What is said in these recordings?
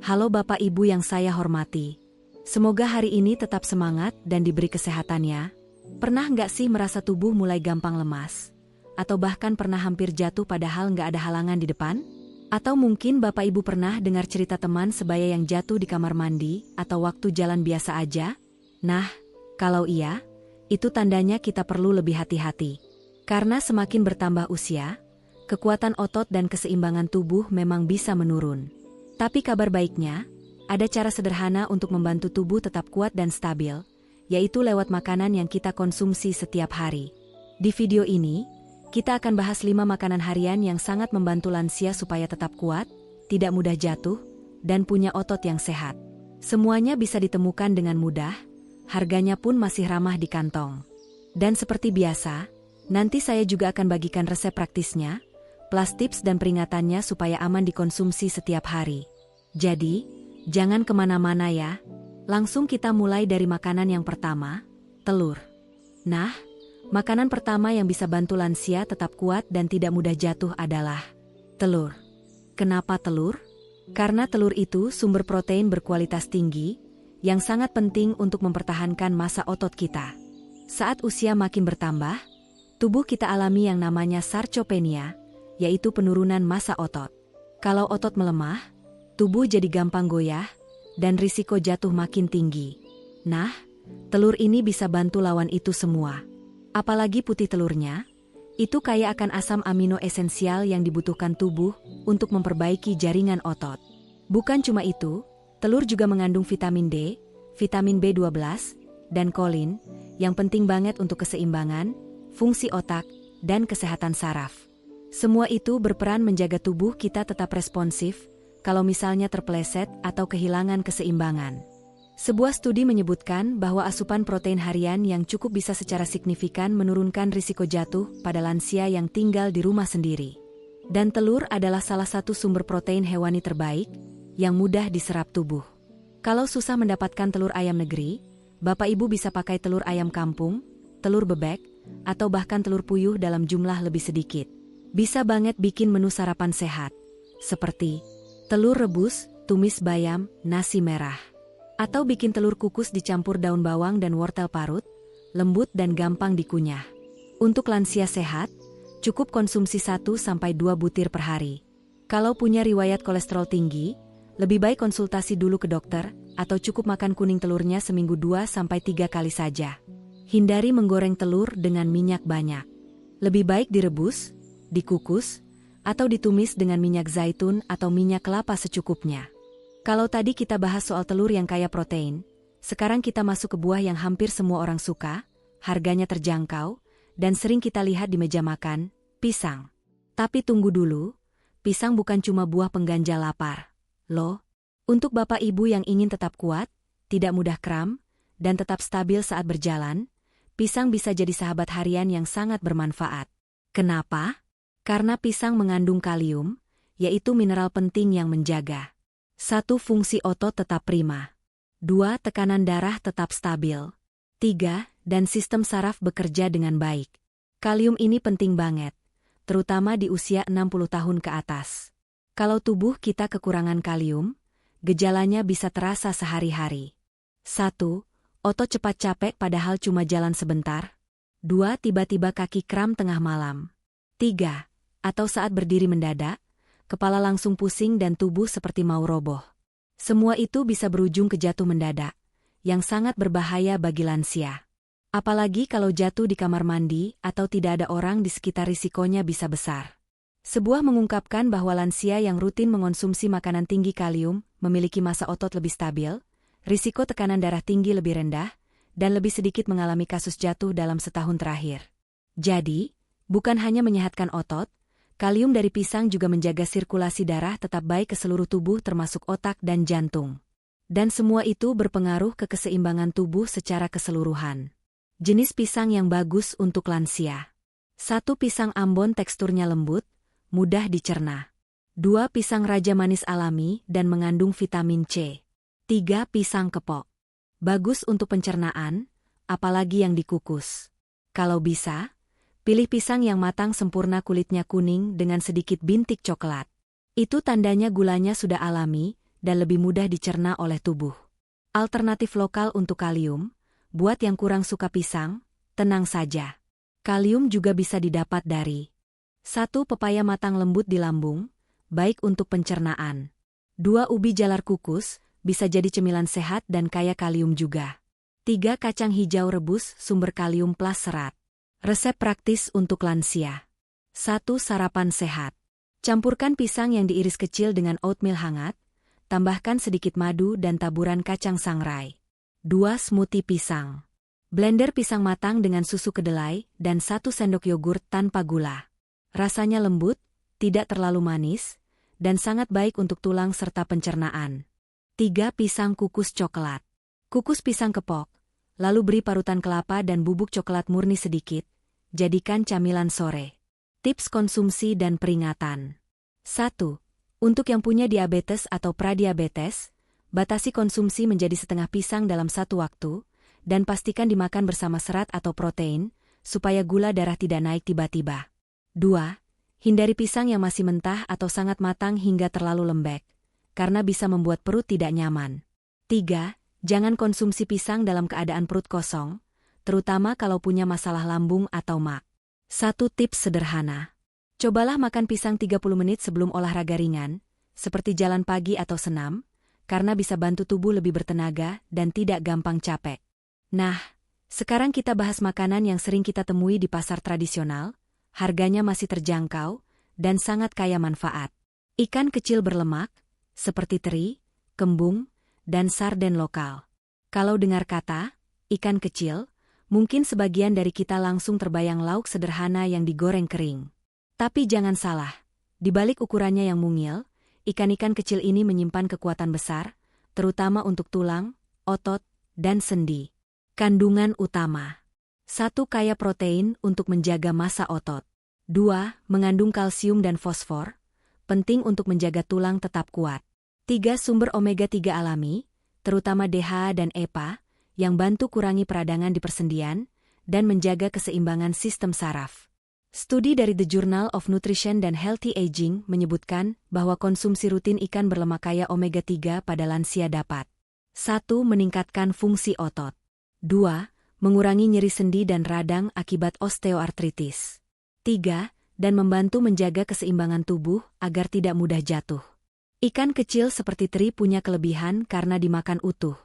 Halo Bapak Ibu yang saya hormati. Semoga hari ini tetap semangat dan diberi kesehatan ya. Pernah nggak sih merasa tubuh mulai gampang lemas? Atau bahkan pernah hampir jatuh padahal nggak ada halangan di depan? Atau mungkin Bapak Ibu pernah dengar cerita teman sebaya yang jatuh di kamar mandi atau waktu jalan biasa aja? Nah, kalau iya, itu tandanya kita perlu lebih hati-hati. Karena semakin bertambah usia, kekuatan otot dan keseimbangan tubuh memang bisa menurun. Tapi kabar baiknya, ada cara sederhana untuk membantu tubuh tetap kuat dan stabil, yaitu lewat makanan yang kita konsumsi setiap hari. Di video ini, kita akan bahas 5 makanan harian yang sangat membantu lansia supaya tetap kuat, tidak mudah jatuh, dan punya otot yang sehat. Semuanya bisa ditemukan dengan mudah, harganya pun masih ramah di kantong. Dan seperti biasa, nanti saya juga akan bagikan resep praktisnya, plus tips dan peringatannya supaya aman dikonsumsi setiap hari. Jadi, jangan kemana-mana ya. Langsung kita mulai dari makanan yang pertama, telur. Nah, makanan pertama yang bisa bantu lansia tetap kuat dan tidak mudah jatuh adalah telur. Kenapa telur? Karena telur itu sumber protein berkualitas tinggi, yang sangat penting untuk mempertahankan massa otot kita. Saat usia makin bertambah, tubuh kita alami yang namanya sarcopenia, yaitu penurunan massa otot. Kalau otot melemah, tubuh jadi gampang goyah, dan risiko jatuh makin tinggi. Nah, telur ini bisa bantu lawan itu semua. Apalagi putih telurnya, itu kaya akan asam amino esensial yang dibutuhkan tubuh untuk memperbaiki jaringan otot. Bukan cuma itu, telur juga mengandung vitamin D, vitamin B12, dan kolin, yang penting banget untuk keseimbangan, fungsi otak, dan kesehatan saraf. Semua itu berperan menjaga tubuh kita tetap responsif, kalau misalnya terpeleset atau kehilangan keseimbangan. Sebuah studi menyebutkan bahwa asupan protein harian yang cukup bisa secara signifikan menurunkan risiko jatuh pada lansia yang tinggal di rumah sendiri. Dan telur adalah salah satu sumber protein hewani terbaik, yang mudah diserap tubuh. Kalau susah mendapatkan telur ayam negeri, Bapak Ibu bisa pakai telur ayam kampung, telur bebek, atau bahkan telur puyuh dalam jumlah lebih sedikit. Bisa banget bikin menu sarapan sehat, seperti telur rebus, tumis bayam, nasi merah. Atau bikin telur kukus dicampur daun bawang dan wortel parut, lembut dan gampang dikunyah. Untuk lansia sehat, cukup konsumsi 1-2 butir per hari. Kalau punya riwayat kolesterol tinggi, lebih baik konsultasi dulu ke dokter, atau cukup makan kuning telurnya seminggu 2-3 kali saja. Hindari menggoreng telur dengan minyak banyak. Lebih baik direbus, dikukus, atau ditumis dengan minyak zaitun atau minyak kelapa secukupnya. Kalau tadi kita bahas soal telur yang kaya protein, sekarang kita masuk ke buah yang hampir semua orang suka, harganya terjangkau, dan sering kita lihat di meja makan, pisang. Tapi tunggu dulu, pisang bukan cuma buah pengganjal lapar, loh. Untuk Bapak Ibu yang ingin tetap kuat, tidak mudah kram, dan tetap stabil saat berjalan, pisang bisa jadi sahabat harian yang sangat bermanfaat. Kenapa? Karena pisang mengandung kalium, yaitu mineral penting yang menjaga 1. Fungsi otot tetap prima. 2. Tekanan darah tetap stabil. 3. Dan sistem saraf bekerja dengan baik. Kalium ini penting banget, terutama di usia 60 tahun ke atas. Kalau tubuh kita kekurangan kalium, gejalanya bisa terasa sehari-hari. 1. Otot cepat capek padahal cuma jalan sebentar. 2. Tiba-tiba kaki kram tengah malam. 3. Atau saat berdiri mendadak, kepala langsung pusing dan tubuh seperti mau roboh. Semua itu bisa berujung ke jatuh mendadak, yang sangat berbahaya bagi lansia. Apalagi kalau jatuh di kamar mandi atau tidak ada orang di sekitar, risikonya bisa besar. Sebuah mengungkapkan bahwa lansia yang rutin mengonsumsi makanan tinggi kalium memiliki massa otot lebih stabil, risiko tekanan darah tinggi lebih rendah, dan lebih sedikit mengalami kasus jatuh dalam setahun terakhir. Jadi, bukan hanya menyehatkan otot, kalium dari pisang juga menjaga sirkulasi darah tetap baik ke seluruh tubuh termasuk otak dan jantung. Dan semua itu berpengaruh ke keseimbangan tubuh secara keseluruhan. Jenis pisang yang bagus untuk lansia. 1. Pisang Ambon teksturnya lembut, mudah dicerna. 2. Pisang Raja manis alami dan mengandung vitamin C. 3. Pisang Kepok. Bagus untuk pencernaan, apalagi yang dikukus. Kalau bisa, pilih pisang yang matang sempurna kulitnya kuning dengan sedikit bintik coklat. Itu tandanya gulanya sudah alami, dan lebih mudah dicerna oleh tubuh. Alternatif lokal untuk kalium, buat yang kurang suka pisang, tenang saja. Kalium juga bisa didapat dari 1. Pepaya matang lembut di lambung, baik untuk pencernaan. 2. Ubi jalar kukus, bisa jadi cemilan sehat dan kaya kalium juga. 3. Kacang hijau rebus, sumber kalium plus serat. Resep praktis untuk lansia. 1. Sarapan sehat. Campurkan pisang yang diiris kecil dengan oatmeal hangat, tambahkan sedikit madu dan taburan kacang sangrai. 2. Smoothie pisang. Blender pisang matang dengan susu kedelai dan 1 sendok yogurt tanpa gula. Rasanya lembut, tidak terlalu manis, dan sangat baik untuk tulang serta pencernaan. 3. Pisang kukus coklat. Kukus pisang kepok, lalu beri parutan kelapa dan bubuk coklat murni sedikit, jadikan camilan sore. Tips konsumsi dan peringatan. 1. Untuk yang punya diabetes atau pradiabetes, batasi konsumsi menjadi setengah pisang dalam satu waktu, dan pastikan dimakan bersama serat atau protein, supaya gula darah tidak naik tiba-tiba. 2. Hindari pisang yang masih mentah atau sangat matang hingga terlalu lembek, karena bisa membuat perut tidak nyaman. 3. Jangan konsumsi pisang dalam keadaan perut kosong, terutama kalau punya masalah lambung atau MAG. 1 tips sederhana. Cobalah makan pisang 30 menit sebelum olahraga ringan, seperti jalan pagi atau senam, karena bisa bantu tubuh lebih bertenaga dan tidak gampang capek. Nah, sekarang kita bahas makanan yang sering kita temui di pasar tradisional, harganya masih terjangkau, dan sangat kaya manfaat. Ikan kecil berlemak, seperti teri, kembung, dan sarden lokal. Kalau dengar kata ikan kecil, mungkin sebagian dari kita langsung terbayang lauk sederhana yang digoreng kering. Tapi jangan salah, di balik ukurannya yang mungil, ikan-ikan kecil ini menyimpan kekuatan besar, terutama untuk tulang, otot, dan sendi. Kandungan utama. 1. Kaya protein untuk menjaga massa otot. 2. Mengandung kalsium dan fosfor, penting untuk menjaga tulang tetap kuat. 3. Sumber omega-3 alami, terutama DHA dan EPA, yang bantu kurangi peradangan di persendian, dan menjaga keseimbangan sistem saraf. Studi dari The Journal of Nutrition and Healthy Aging menyebutkan bahwa konsumsi rutin ikan berlemak kaya omega-3 pada lansia dapat 1. Meningkatkan fungsi otot. 2. Mengurangi nyeri sendi dan radang akibat osteoartritis. 3. Dan membantu menjaga keseimbangan tubuh agar tidak mudah jatuh. Ikan kecil seperti teri punya kelebihan karena dimakan utuh,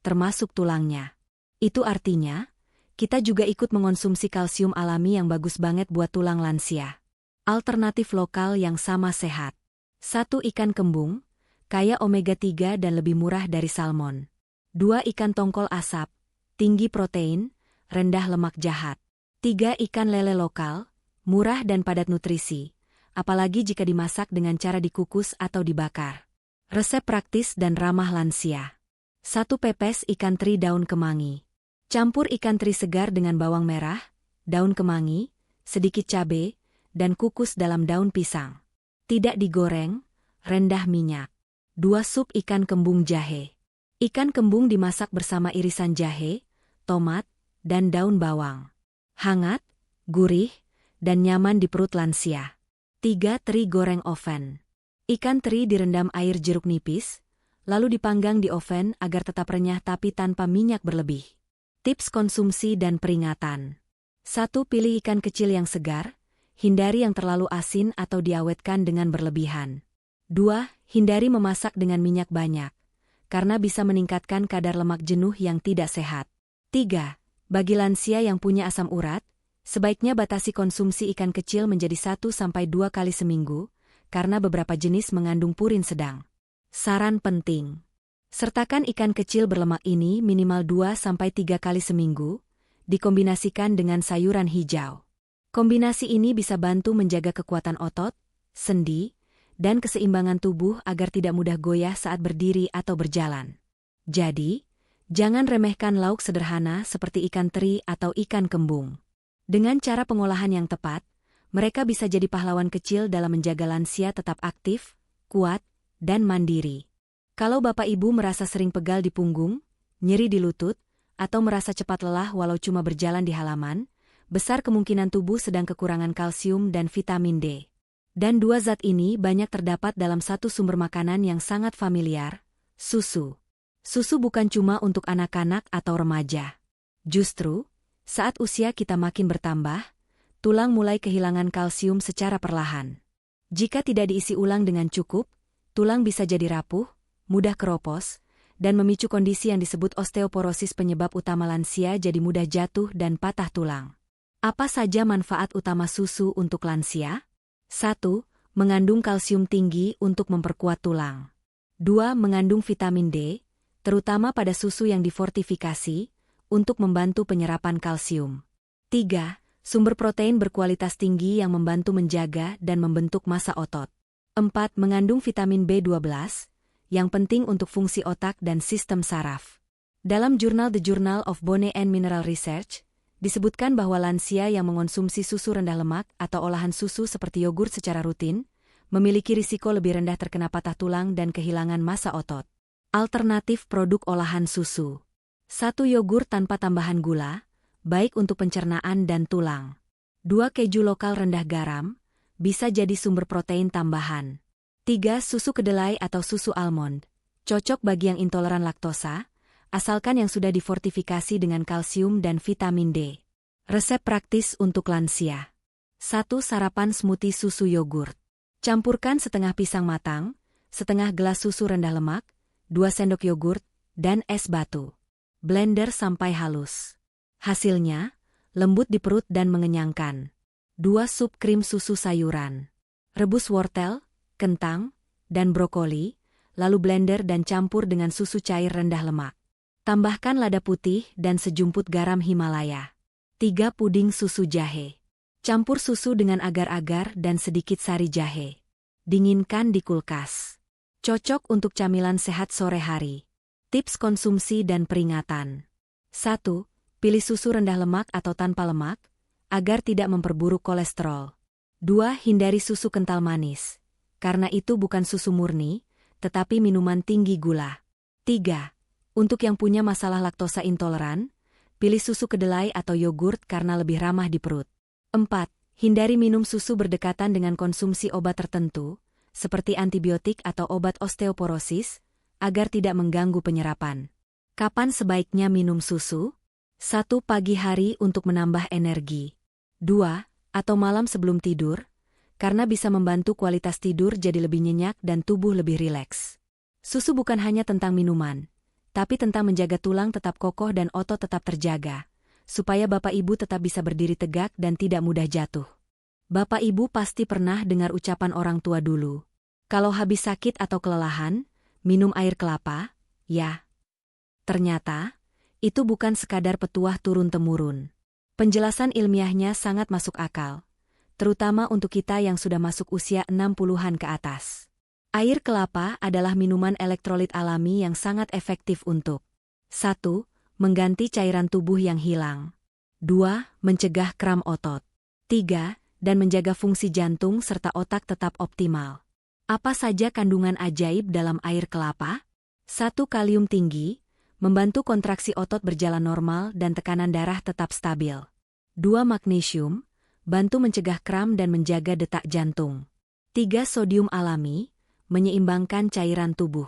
termasuk tulangnya. Itu artinya, kita juga ikut mengonsumsi kalsium alami yang bagus banget buat tulang lansia. Alternatif lokal yang sama sehat. 1. Ikan kembung, kaya omega-3 dan lebih murah dari salmon. 2. Ikan tongkol asap, tinggi protein, rendah lemak jahat. 3. Ikan lele lokal, murah dan padat nutrisi, apalagi jika dimasak dengan cara dikukus atau dibakar. Resep praktis dan ramah lansia. 1. Pepes ikan teri daun kemangi. Campur ikan teri segar dengan bawang merah, daun kemangi, sedikit cabai, dan kukus dalam daun pisang. Tidak digoreng, rendah minyak. 2. Sup ikan kembung jahe. Ikan kembung dimasak bersama irisan jahe, tomat, dan daun bawang. Hangat, gurih, dan nyaman di perut lansia. 3. Teri goreng oven. Ikan teri direndam air jeruk nipis, lalu dipanggang di oven agar tetap renyah tapi tanpa minyak berlebih. Tips konsumsi dan peringatan. 1. Pilih ikan kecil yang segar, hindari yang terlalu asin atau diawetkan dengan berlebihan. 2. Hindari memasak dengan minyak banyak, karena bisa meningkatkan kadar lemak jenuh yang tidak sehat. 3. Bagi lansia yang punya asam urat, sebaiknya batasi konsumsi ikan kecil menjadi 1-2 kali seminggu, karena beberapa jenis mengandung purin sedang. Saran penting. Sertakan ikan kecil berlemak ini minimal 2-3 kali seminggu, dikombinasikan dengan sayuran hijau. Kombinasi ini bisa bantu menjaga kekuatan otot, sendi, dan keseimbangan tubuh agar tidak mudah goyah saat berdiri atau berjalan. Jadi, jangan remehkan lauk sederhana seperti ikan teri atau ikan kembung. Dengan cara pengolahan yang tepat, mereka bisa jadi pahlawan kecil dalam menjaga lansia tetap aktif, kuat, dan mandiri. Kalau Bapak Ibu merasa sering pegal di punggung, nyeri di lutut, atau merasa cepat lelah walau cuma berjalan di halaman, besar kemungkinan tubuh sedang kekurangan kalsium dan vitamin D. Dan dua zat ini banyak terdapat dalam satu sumber makanan yang sangat familiar, Susu. Susu bukan cuma untuk anak-anak atau remaja. Justru, saat usia kita makin bertambah, tulang mulai kehilangan kalsium secara perlahan. Jika tidak diisi ulang dengan cukup, tulang bisa jadi rapuh, mudah keropos, dan memicu kondisi yang disebut osteoporosis. Penyebab utama lansia jadi mudah jatuh dan patah tulang. Apa saja manfaat utama susu untuk lansia? 1. Mengandung kalsium tinggi untuk memperkuat tulang. 2. Mengandung vitamin D, terutama pada susu yang difortifikasi, untuk membantu penyerapan kalsium. 3. Sumber protein berkualitas tinggi yang membantu menjaga dan membentuk massa otot. 4. Mengandung vitamin B12, yang penting untuk fungsi otak dan sistem saraf. Dalam jurnal The Journal of Bone and Mineral Research, disebutkan bahwa lansia yang mengonsumsi susu rendah lemak atau olahan susu seperti yogurt secara rutin, memiliki risiko lebih rendah terkena patah tulang dan kehilangan massa otot. Alternatif produk olahan susu. 1. Yogurt tanpa tambahan gula, baik untuk pencernaan dan tulang. 2. Keju lokal rendah garam, bisa jadi sumber protein tambahan. 3. Susu kedelai atau susu almond, cocok bagi yang intoleran laktosa, asalkan yang sudah difortifikasi dengan kalsium dan vitamin D. Resep praktis untuk lansia. 1. Sarapan smoothie susu yogurt. Campurkan setengah pisang matang, setengah gelas susu rendah lemak, 2 sendok yogurt, dan es batu. Blender sampai halus. Hasilnya, lembut di perut dan mengenyangkan. 2. Sup krim susu sayuran. Rebus wortel, kentang, dan brokoli, lalu blender dan campur dengan susu cair rendah lemak. Tambahkan lada putih dan sejumput garam Himalaya. 3. Puding susu jahe. Campur susu dengan agar-agar dan sedikit sari jahe. Dinginkan di kulkas. Cocok untuk camilan sehat sore hari. Tips konsumsi dan peringatan. 1. Pilih susu rendah lemak atau tanpa lemak, agar tidak memperburuk kolesterol. 2. Hindari susu kental manis, karena itu bukan susu murni, tetapi minuman tinggi gula. 3. Untuk yang punya masalah laktosa intoleran, pilih susu kedelai atau yogurt karena lebih ramah di perut. 4. Hindari minum susu berdekatan dengan konsumsi obat tertentu, seperti antibiotik atau obat osteoporosis, agar tidak mengganggu penyerapan. Kapan sebaiknya minum susu? 1. Pagi hari untuk menambah energi. 2. Atau malam sebelum tidur, karena bisa membantu kualitas tidur jadi lebih nyenyak dan tubuh lebih rileks. Susu bukan hanya tentang minuman, tapi tentang menjaga tulang tetap kokoh dan otot tetap terjaga, supaya Bapak Ibu tetap bisa berdiri tegak dan tidak mudah jatuh. Bapak Ibu pasti pernah dengar ucapan orang tua dulu. Kalau habis sakit atau kelelahan, minum air kelapa, ya. Ternyata, itu bukan sekadar petuah turun-temurun. Penjelasan ilmiahnya sangat masuk akal, terutama untuk kita yang sudah masuk usia 60-an ke atas. Air kelapa adalah minuman elektrolit alami yang sangat efektif untuk 1. Mengganti cairan tubuh yang hilang. 2. Mencegah kram otot. 3. Dan menjaga fungsi jantung serta otak tetap optimal. Apa saja kandungan ajaib dalam air kelapa? 1. Kalium tinggi, membantu kontraksi otot berjalan normal dan tekanan darah tetap stabil. 2. Magnesium, bantu mencegah kram dan menjaga detak jantung. 3. Sodium alami, menyeimbangkan cairan tubuh.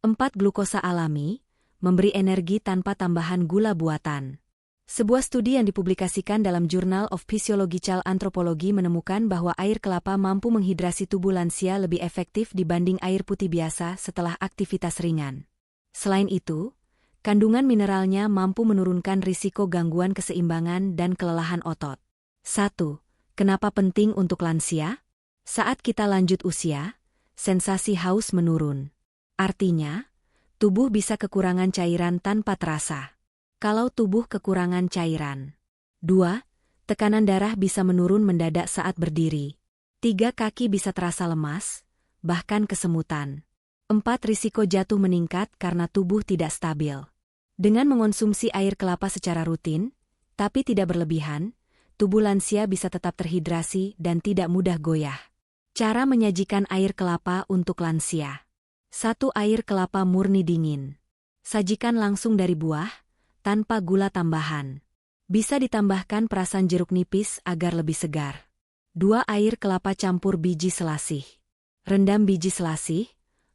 4. Glukosa alami, memberi energi tanpa tambahan gula buatan. Sebuah studi yang dipublikasikan dalam Journal of Physiological Anthropology menemukan bahwa air kelapa mampu menghidrasi tubuh lansia lebih efektif dibanding air putih biasa setelah aktivitas ringan. Selain itu, kandungan mineralnya mampu menurunkan risiko gangguan keseimbangan dan kelelahan otot. 1. Kenapa penting untuk lansia? Saat kita lanjut usia, sensasi haus menurun. Artinya, tubuh bisa kekurangan cairan tanpa terasa. Kalau tubuh kekurangan cairan. 2. Tekanan darah bisa menurun mendadak saat berdiri. 3. Kaki bisa terasa lemas, bahkan kesemutan. 4. Risiko jatuh meningkat karena tubuh tidak stabil. Dengan mengonsumsi air kelapa secara rutin, tapi tidak berlebihan, tubuh lansia bisa tetap terhidrasi dan tidak mudah goyah. Cara menyajikan air kelapa untuk lansia. 1. Air kelapa murni dingin. Sajikan langsung dari buah, tanpa gula tambahan. Bisa ditambahkan perasan jeruk nipis agar lebih segar. 2. Air kelapa campur biji selasih. Rendam biji selasih,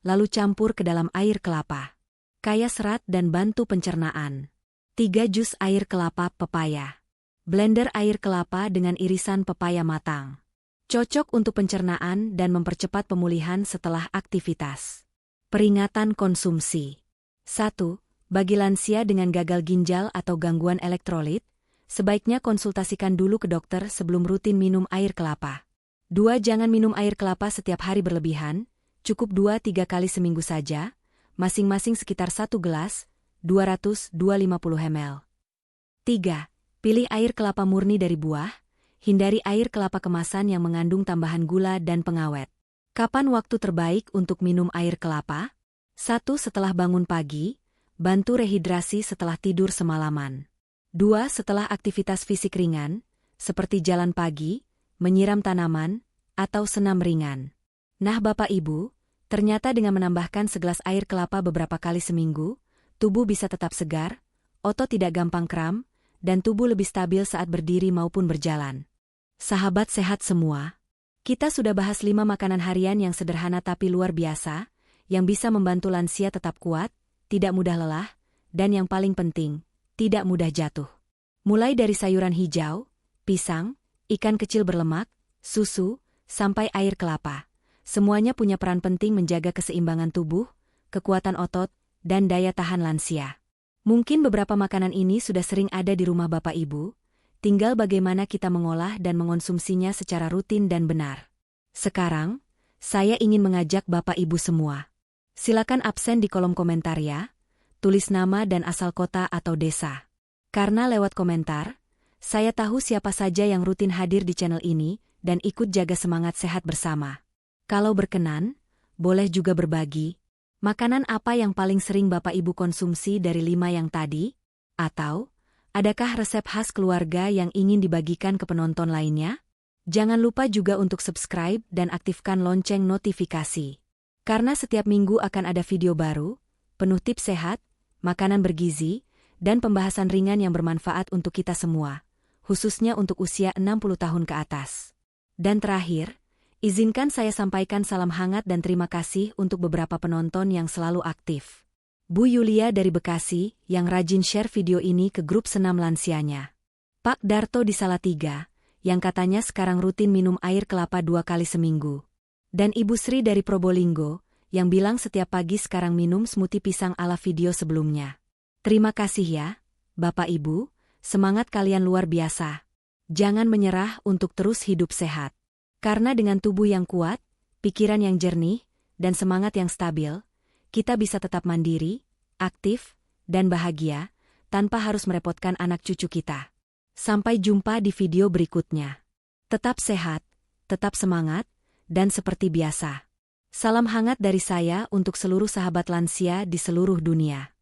lalu campur ke dalam air kelapa. Kaya serat dan bantu pencernaan. 3 jus air kelapa pepaya. Blender air kelapa dengan irisan pepaya matang. Cocok untuk pencernaan dan mempercepat pemulihan setelah aktivitas. Peringatan konsumsi. 1. Bagi lansia dengan gagal ginjal atau gangguan elektrolit, sebaiknya konsultasikan dulu ke dokter sebelum rutin minum air kelapa. 2. Jangan minum air kelapa setiap hari berlebihan, cukup 2-3 kali seminggu saja, masing-masing sekitar 1 gelas, 200-250 ml. 3. Pilih air kelapa murni dari buah, hindari air kelapa kemasan yang mengandung tambahan gula dan pengawet. Kapan waktu terbaik untuk minum air kelapa? 1. Setelah bangun pagi, bantu rehidrasi setelah tidur semalaman. 2. Setelah aktivitas fisik ringan, seperti jalan pagi, menyiram tanaman, atau senam ringan. Nah Bapak Ibu, ternyata dengan menambahkan segelas air kelapa beberapa kali seminggu, tubuh bisa tetap segar, otot tidak gampang kram, dan tubuh lebih stabil saat berdiri maupun berjalan. Sahabat sehat semua, kita sudah bahas 5 makanan harian yang sederhana tapi luar biasa, yang bisa membantu lansia tetap kuat, tidak mudah lelah, dan yang paling penting, tidak mudah jatuh. Mulai dari sayuran hijau, pisang, ikan kecil berlemak, susu, sampai air kelapa. Semuanya punya peran penting menjaga keseimbangan tubuh, kekuatan otot, dan daya tahan lansia. Mungkin beberapa makanan ini sudah sering ada di rumah Bapak Ibu, tinggal bagaimana kita mengolah dan mengonsumsinya secara rutin dan benar. Sekarang, saya ingin mengajak Bapak Ibu semua. Silakan absen di kolom komentar ya, tulis nama dan asal kota atau desa. Karena lewat komentar, saya tahu siapa saja yang rutin hadir di channel ini dan ikut jaga semangat sehat bersama. Kalau berkenan, boleh juga berbagi. Makanan apa yang paling sering Bapak Ibu konsumsi dari 5 yang tadi? Atau, adakah resep khas keluarga yang ingin dibagikan ke penonton lainnya? Jangan lupa juga untuk subscribe dan aktifkan lonceng notifikasi. Karena setiap minggu akan ada video baru, penuh tips sehat, makanan bergizi, dan pembahasan ringan yang bermanfaat untuk kita semua, khususnya untuk usia 60 tahun ke atas. Dan terakhir, izinkan saya sampaikan salam hangat dan terima kasih untuk beberapa penonton yang selalu aktif. Bu Yulia dari Bekasi, yang rajin share video ini ke grup senam lansianya. Pak Darto di Salatiga, yang katanya sekarang rutin minum air kelapa 2 kali seminggu. Dan Ibu Sri dari Probolinggo, yang bilang setiap pagi sekarang minum smoothie pisang ala video sebelumnya. Terima kasih ya, Bapak Ibu, semangat kalian luar biasa. Jangan menyerah untuk terus hidup sehat. Karena dengan tubuh yang kuat, pikiran yang jernih, dan semangat yang stabil, kita bisa tetap mandiri, aktif, dan bahagia, tanpa harus merepotkan anak cucu kita. Sampai jumpa di video berikutnya. Tetap sehat, tetap semangat, dan seperti biasa. Salam hangat dari saya untuk seluruh sahabat lansia di seluruh dunia.